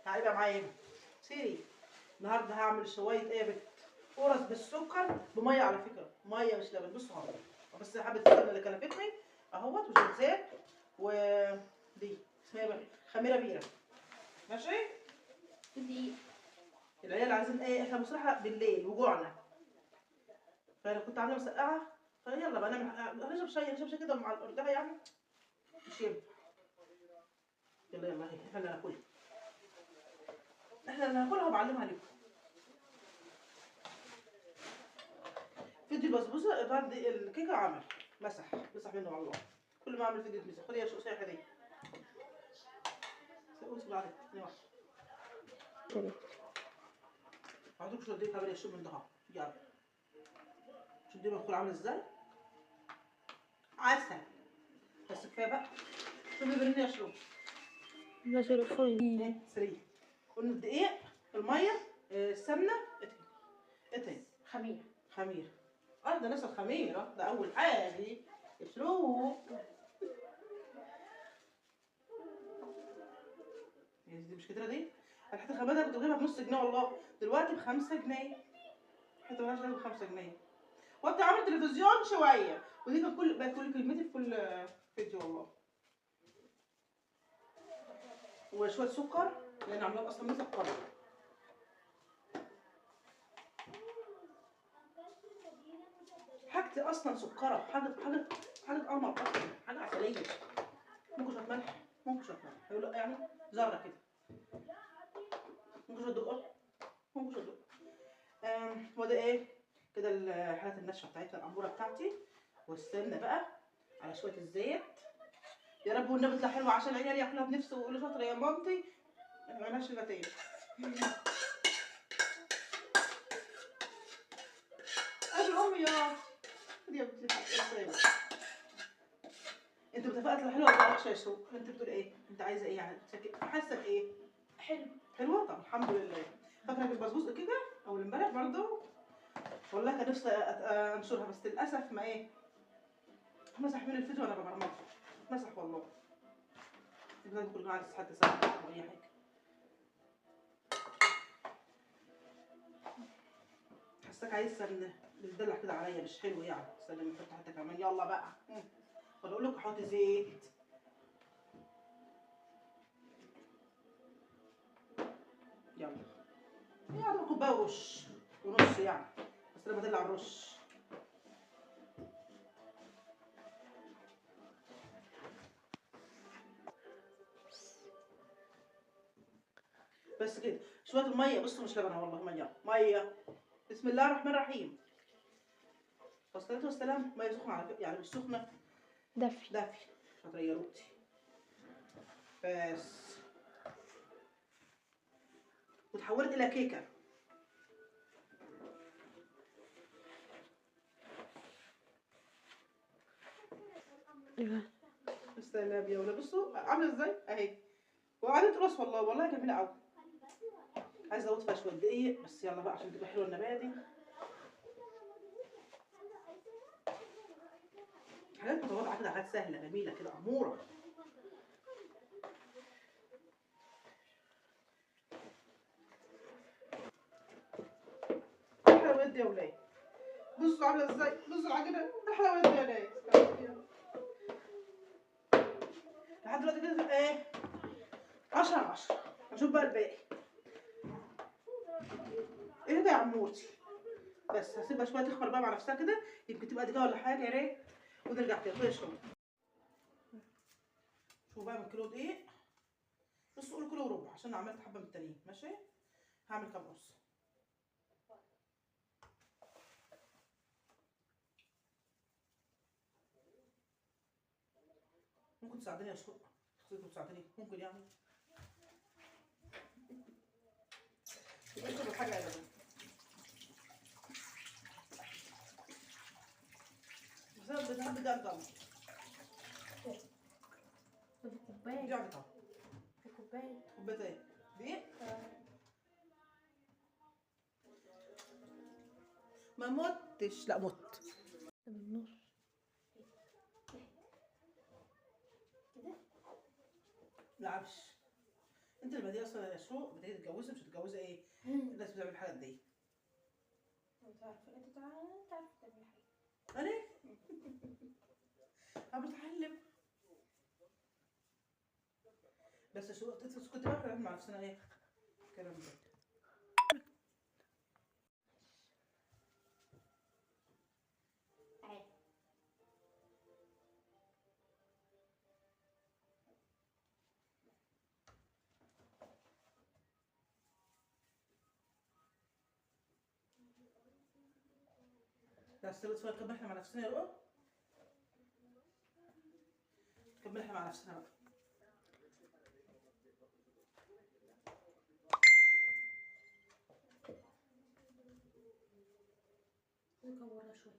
تعالي بقى معايا هنا. سيري. النهارده هعمل شويه ايه يا بت؟ قرص بالسكر بميه على فكره، ميه مش لبن. بصوا اهو، بس حبه السمنه اللي كلفتني اهوت وشويه زيت، ودي اسمها ايه بقى؟ خميره بيره. ماشي؟ دي العيال عايزين ايه؟ احنا بصراحه بالليل وجوعنا، فانا كنت عامله مسقعه، فيلا بقى نعمل نشرب شاي، نشرب شاي كده مع الارجحه يعني، مش ينفع. يلا يلا هي احنا اللي هناكلها، احنا اللي هناكلها وبعلمها لكم. فيديو البسبوسه بعد الكيكه عمل مسح منه والله، كل ما اعمل فيديو مسح. خدي يا شيخه دي سوي بعدين ثانيه واحده. هعطيك شو اديك قبل الشوب من ده. يلا شوف دي بتكون عامل ازاي، عسل. بس كفايه بقى، شوفي برني اشرب. بس الفوي ايه سريع. قلنا الدقيق، الميه، السمنه، اتنين خميره. ده ناس الخميره ده اول حاجه يسلوه. دي مش كتيره دي. الحته الخميره كنت بجيبها بنص جنيه والله، دلوقتي ب5 جنيه. حته مالهاش لازمه ب5 جنيه. وانت عامل تلفزيون شويه، ودي كان كل كلمتي في كل فيديو والله. وشويه سكر لان عاملاه اصلا مسكر. حاجتي اصلا سكره، حاجه قمر اصلا، حاجه عسليه. ممكن شويه ملح، هيقول لا يعني ذره كده. ممكن شويه دقه، وده ايه كده الحاجات الناشفه بتاعتنا، الاموره بتاعتي، والسمنه بقى على شويه الزيت. يا رب والنبي تطلع حلوه عشان العيال ياكلوها بنفس ويقولوا شاطره يا مامتي، ما عملناش البتين. ادي امي يا خدي يا بنتي. انت متفقه تطلع حلوه ولا وحشه يا سو؟ انت بتقول ايه؟ انت عايزه ايه يعني؟ حاسه بايه؟ حلوه. طب الحمد لله. فاكره البسبوسه كده اول امبارح برضه، والله كان نفسي انشرها بس للاسف ما ايه، مسح من الفيديو وانا ببرمجه، مسح والله. لازم كل عايز حد يساعدني او اي حاجه. حاساك عايز بتدلع كده عليا، مش حلو يعني. استنى من فتح حتى كمان. يلا بقى ولا اقول لك احط زيت. يلا يعني كوبايه ورش ونص يعني، بس لما تدلع الرش. بس كده شويه الميه. بصوا مش لبنه والله، ميه. بسم الله الرحمن الرحيم. والصلاه والسلام. ميه سخنه على فكره يعني، مش سخنه، دافي عشان تغيروتي بس. وتحولت الى كيكه. السلام يا ولاد. بصوا عامله ازاي اهي، وقعدت راس والله جميله قوي. عايزه ازود فيها شويه دقيق بس. يلا بقى عشان تبقى حلوه النبادي. حاجات متواضعه كده، حاجات سهله جميله كده اموره. الحلويات دي يا ولاد، بصوا عامله ازاي. بصوا العجينه، الحلويات دي يا ولاد. لحد دلوقتي كده تبقى ايه 10/10. هنشوف بقى الباقي. ايه ده يا عموتي؟ بس هسيبها شويه تخمر بقى مع نفسها كده، يمكن تبقى دقيقه ولا حاجه. يا ريت ونرجع تاني. خدي شويه. شوفوا بقى من كيلو دقيق. بصوا قولوا كيلو وربع عشان عملت حبه من التانيين. ماشي؟ هعمل كام قرص. ممكن تساعدني يا شروق؟ ممكن تساعدني؟ ممكن يعني اشرب الحاجه يا جماعه. بس انا بحب ده طبعا. في كوباية. دي عم طبعا. في كوباية. كوبايه ايه؟ دي ما متش. لا مت بالنص العفش. انت لما دي اصلا يا شو بدأت تتجوزي مش هتتجوزي ايه؟ الناس بتعمل الحاجات دي. انت تعرف تعمل حاجة. انا انا بتعلم. بس شو كنت بعمل مع نفسنا ايه؟ الكلام ده. عادي. بس شوية نكمل احنا مع نفسنا يا رؤى. نكمل احنا مع نفسنا بقى. نكورها شوية.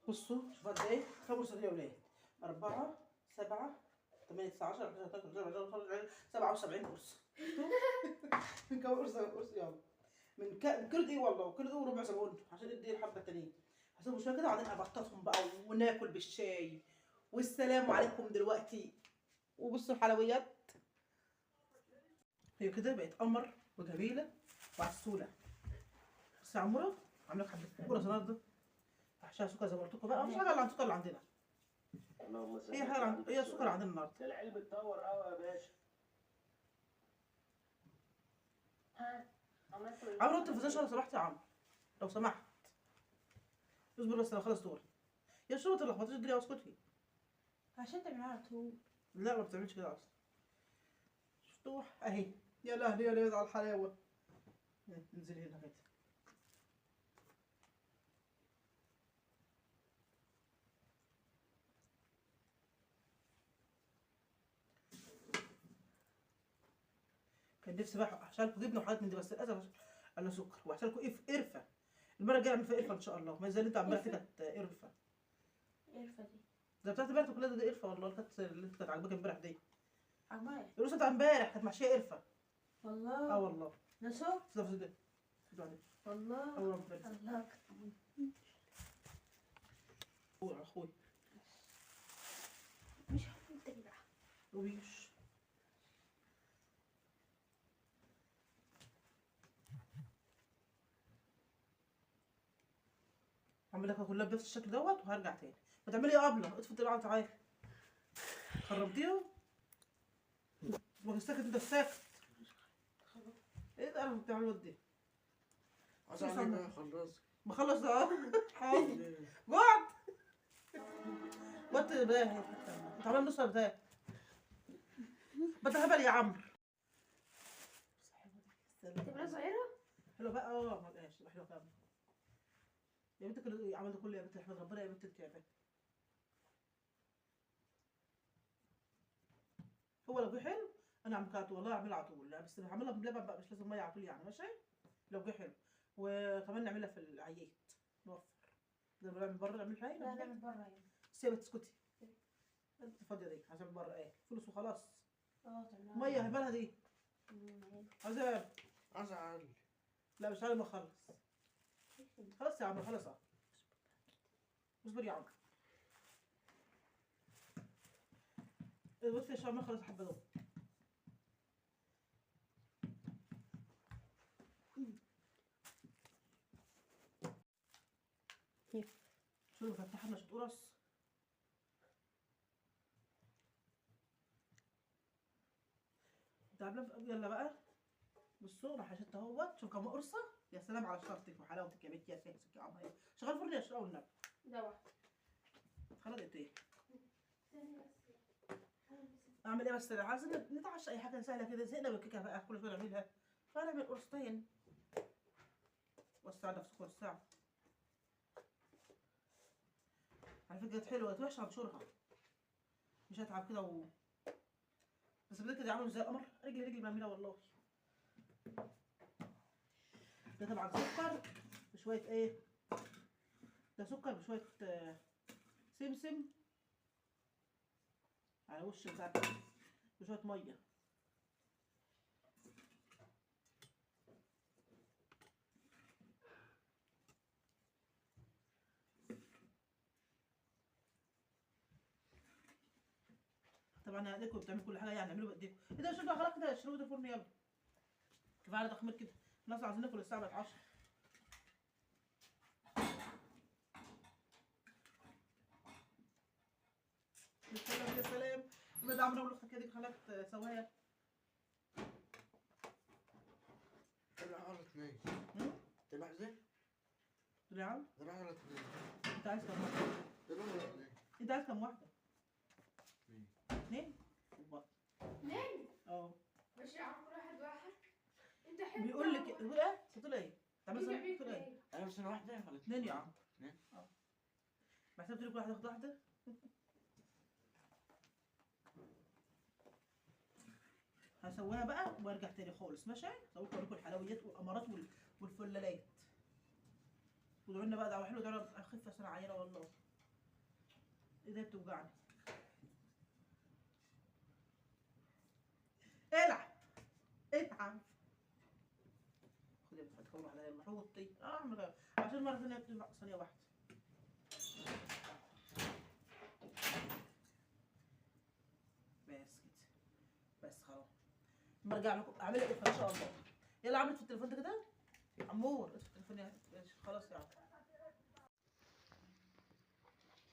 بصوا شوفوا قد ايه؟ كم قرص يا ولاد؟ 4 7 8 19 11 12 13 14 قرص. من كم قرص يلا. من كل دقيقة والله، كل دقيقة وربع زبون عشان ندي الحبة التانيين. هسيبهم شوية كده وبعدين ابططهم بقى وناكل بالشاي. والسلام عليكم دلوقتي. وبصوا الحلويات. هي كده بقت قمر وجميلة وعسولة. بس يا عمورة عاملة لك حبة قرص النهارده. احشاها سكر زي ما قلت لكم بقى، مش حاجة الا عن السكر اللي عندنا. هي حاجة هي السكر اللي عندنا النهارده. العلبة بتدور قوي يا باشا. عمرو التلفزيون لو سمحت يا عمرو، لو سمحت. اصبر بس لو خلص دور. يا شو ما تلخبطيش الدنيا واسكتي. عشان تعملها على طول. لا ما بتعملش كده اصلا. مفتوح اهي. يا لهوي يا لهوي على الحلاوه. انزلي هنا كده. كان نفسي بقى احشي لكم جبنه وحاجات من دي بس للاسف انا سكر واحشي لكم قرفه. المره الجايه اعمل فيها قرفه ان شاء الله، ما زي اللي انت عاملاها كده كانت قرفه. القرفة دي ده بتاعت امبارح كلها دي قرفه والله، اللي كانت عاجباك امبارح دي. عجباني القرصه بتاع امبارح كانت محشيه قرفه. والله. اه والله. نسو ده والله. اه ربنا. الله. اخوي مش هتنتهي بقى. ويش. هعمل لك كلها بنفس الشكل دوت وهرجع تاني. ما تعملي ايه قبله؟ اطفي الطباعه تعالي. خربتيهم؟ ما ساكت انت ساكت. ايه ده انا بتعملوا دي؟ عشان انا خلصت. بخلص اهو. حاضر. قعد. وقت باهي. انت عمال نص بتاعي. بتهبل يا عمرو. تبقى صغيرة. حلو بقى اه ما بقاش تبقى حلوه كامله. يا بنت كل عملت كله يا بنت احمد ربنا يا بنت انت يا بنت. هو لو جه حلو انا عم كاتو والله اعملها على طول. لا بس هعملها بلبن بقى مش لازم ميه على طول يعني ماشي. لو جه حلو وكمان نعملها في العيات نوفر. زي ما بعمل بره نعمل هاي لا نعمل برا يعني. سيبها تسكتي. انت فاضيه دي عشان بره ايه فلوس وخلاص. تعملها. ميه هبالها دي. عايزة ازعل. لا مش عارف ما اخلص. خلاص يا عم خلاص اهو. اصبر يا عم. بص يا شباب خلاص حبه دول. شو فتحنا شو قرص. يلا بقى. بصوا راح اشد اهوت. شوف كم قرصه. يا سلام على شطارتك وحلاوتك يا بنتي يا سيدتك يا عمري. شغال فرن يا شقاوة النبي. ده واحد. خلاص ايه اعمل ايه بس عايزين نتعشى اي حاجه سهله كده. زهقنا من الكيكه بقى كل شويه نعملها. فنعمل قرصتين. وسع نفسك وسع. على فكره كانت حلوه توحش انشرها. مش هتعب كده بس بدك كده يعملوا زي القمر. رجلي بعملها والله. ده طبعا سكر بشويه ايه. ده سكر بشويه سمسم على وش بتاعت بشويه ميه. طبعا ايديكم بتعمل كل حاجه يعني اعملوا بايديكم. ايه ده شوفوا خلاص كده اشربوا ده الفرن يلا. كفايه على تخمير كده. الناس عايزين ناكل الساعه بقت 10. يا سلام يا سلام. ما ده عملوا لك كده خلاك تسويها. طلع على 2. طلع زين؟ نعم. طلع على 2. انت عايز كم واحده؟ طلع على 2. انت عايز كم واحده؟ 2. 2؟ ليه؟ اه. ماشي يا عم كل واحد واحد. انت حب بيقول لك بيقول ايه؟ بتقول ايه؟ تعمل انت زي بيك بتقول ايه؟ ايه؟ انا بس انا واحدة ولا 2 يا عم. 2. اه. بحسب لك واحده تاخد واحده. هسويها بقى وارجع تاني خالص ماشي؟ هسويكم اوريكم الحلويات والامارات والفلالات. وادعوا لنا بقى دعوه حلوه، ادعوا لنا اخف عشان عيانه والله. ايديا بتوجعني. العب اتعب. خد يا بنت كون واحده يلا حوطي. عشان مره ثانيه بتنفع ثانيه واحده. بس كده. بس خلاص. برجع لكم اعملها ايه ان شاء الله. يلا عملت في التليفون ده كده يا عمور. اطفي التليفون يا خلاص يا عم.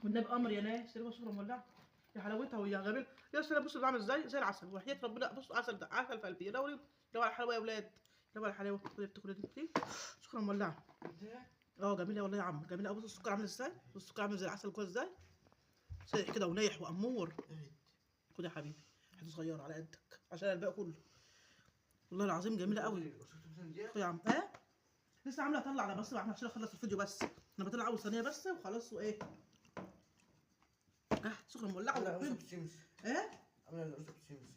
والنبي امر يا ناس شربوا صوره مولعه يا حلاوتها ويا جميل. يا سلام بصوا بعمل ازاي زي العسل وحياه ربنا. بصوا عسل ده عسل في قلبي. يا دوري لو على الحلاوه يا اولاد. لو على الحلاوه بتاكلوا دي سكر مولعه. اه جميله والله يا عم جميله. بصوا السكر عامل ازاي. بصوا السكر عامل زي العسل كويس ازاي. سايح كده ونايح وامور. خد يا حبيبي حته صغيره على قدك عشان الباقي كله. والله العظيم جميله قوي. خد يا عم. ايه لسه عامله اطلع على بس عشان اخلص الفيديو بس. انا بطلع اول ثانيه بس وخلاص وايه. سكر مولعه. ايه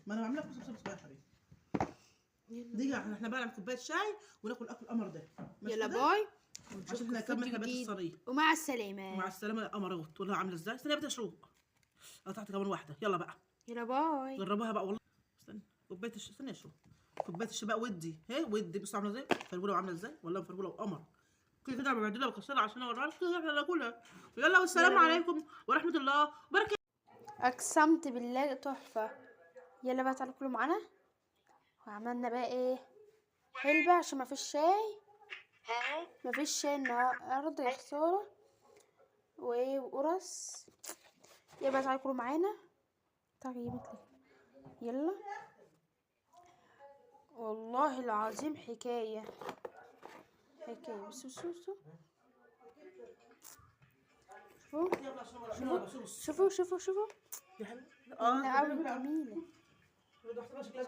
ما انا عامله لك بص يا حبيبي. دي احنا بقى نعمل كوبايه شاي وناكل اكل القمر ده. يلا باي. عشان احنا نكمل احنا بقيه الصينيه. ومع السلامة. مع السلامه يا قمر اهو. تقول لها عامله ازاي. استنى بقى اشوق. قطعت كمان واحده. يلا بقى يلا باي. جربوها بقى والله. استنى كوبايه استنى اشوف. كوبايه الشاي بقى ودي اهي ودي. بصوا عامله ازاي. فرفوله عامله ازاي والله مفرفوله وقمر. كده كده بعدلها وكسرها عشان اوريها لكم كده احنا ناكلها. يلا والسلام عليكم ورحمه الله وبركاته. اقسمت بالله تحفة. يلا بقى تعالوا كلوا معانا. وعملنا بقى ايه حلبة عشان مفيش شاي. مفيش شاي النهارده يا خسارة. وايه وقرص. يلا بقى تعالوا كلوا معانا. تعالوا يلا. والله العظيم حكاية. بصوا شوفوا جميلة. شوفوا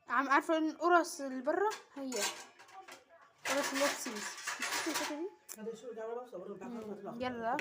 عارفة ان القرص اللي برا هي قرص اللي هي بسيس. يلا